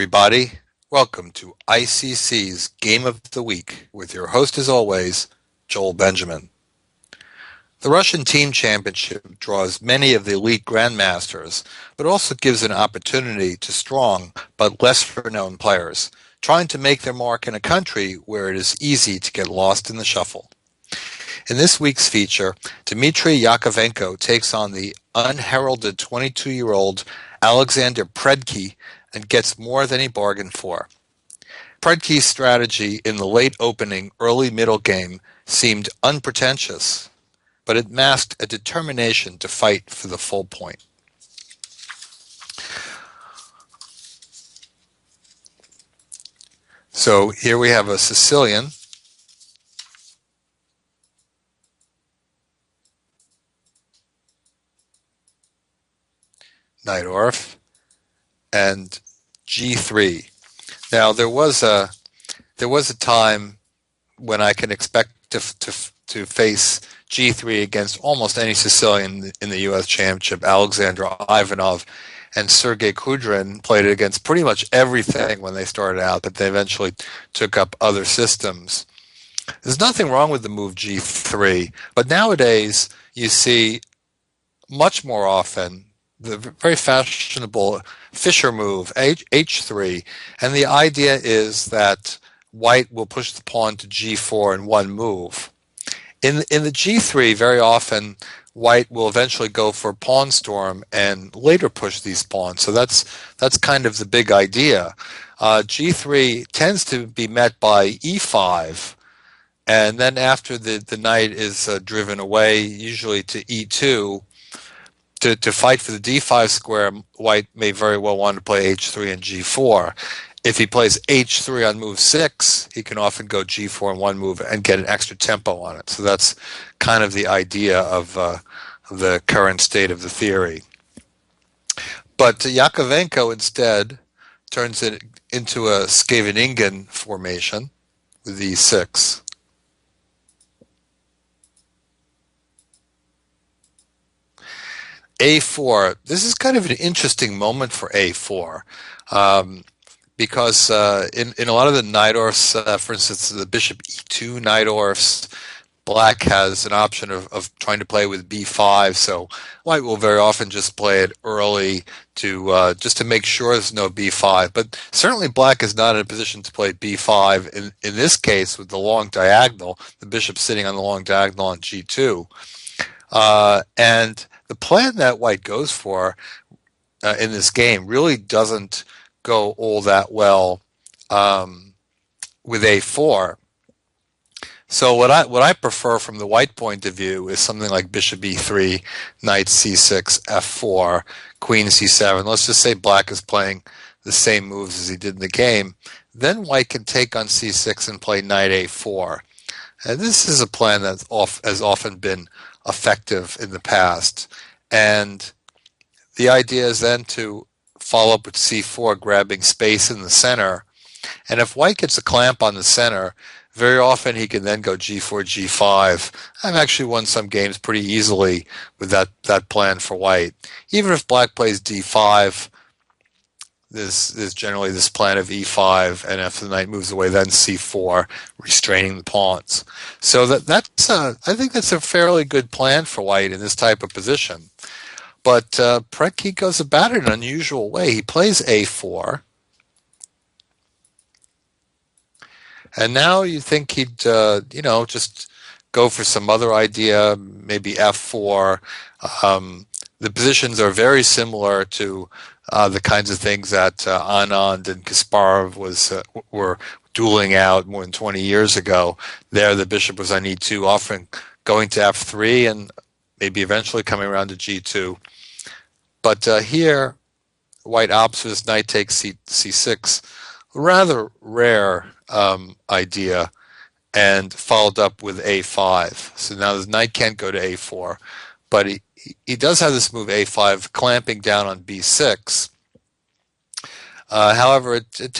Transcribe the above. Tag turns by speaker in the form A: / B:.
A: everybody. Welcome to ICC's Game of the Week with your host, as always, Joel Benjamin. The Russian Team Championship draws many of the elite grandmasters, but also gives an opportunity to strong but less renowned players trying to make their mark in a country where it is easy to get lost in the shuffle. In this week's feature, Dmitri Jakovenko takes on the unheralded 22-year-old Alexander Predke and gets more than he bargained for. Predke's strategy in the late opening, early middle game seemed unpretentious, but it masked a determination to fight for the full point. So here we have a Sicilian. Knight Orf and G3. Now there was a time when I can expect to face G3 against almost any Sicilian in the U.S. Championship. Alexander Ivanov and Sergei Kudrin played it against pretty much everything when they started out, but they eventually took up other systems. There's nothing wrong with the move G3, but nowadays you see much more often the very fashionable Fischer move, H3, and the idea is that white will push the pawn to G4 in one move. In the G3, very often white will eventually go for pawn storm and later push these pawns. So that's kind of the big idea. G3 tends to be met by E5, and then after the knight is driven away, usually to E2, to fight for the D5 square, white may very well want to play H3 and G4. If he plays H3 on move 6, he can often go G4 in one move and get an extra tempo on it. So that's kind of the idea of the current state of the theory. But Jakovenko instead turns it into a Scheveningen formation with E6. A4. This is kind of an interesting moment for A4 because in a lot of the Najdorfs, for instance, the bishop E2 Najdorfs, black has an option of trying to play with B5, so white will very often just play it early to just to make sure there's no B5. But certainly black is not in a position to play B5 in this case with the long diagonal, the bishop sitting on the long diagonal on G2. And the plan that white goes for in this game really doesn't go all that well with A4. So what I prefer from the white point of view is something like bishop E3, knight C6, F4, queen C7. Let's just say black is playing the same moves as he did in the game. Then white can take on C6 and play knight A4. And this is a plan that has often been effective in the past. And the idea is then to follow up with C4, grabbing space in the center. And if white gets a clamp on the center, very often he can then go G4, G5. I've actually won some games pretty easily with that plan for white. Even if black plays D5, there's generally this plan of E5, and if the knight moves away, then C4, restraining the pawns. So I think that's a fairly good plan for white in this type of position. But Predke goes about it in an unusual way. He plays A4, and now you think he'd just go for some other idea, maybe F4. The positions are very similar to the kinds of things that Anand and Kasparov were dueling out more than 20 years ago. There, the bishop was on E2, often going to F3 and maybe eventually coming around to G2. But here, white opts for this knight takes C6, rather rare idea, and followed up with A5. So now the knight can't go to A4, but he does have this move A5, clamping down on B6. However, it tends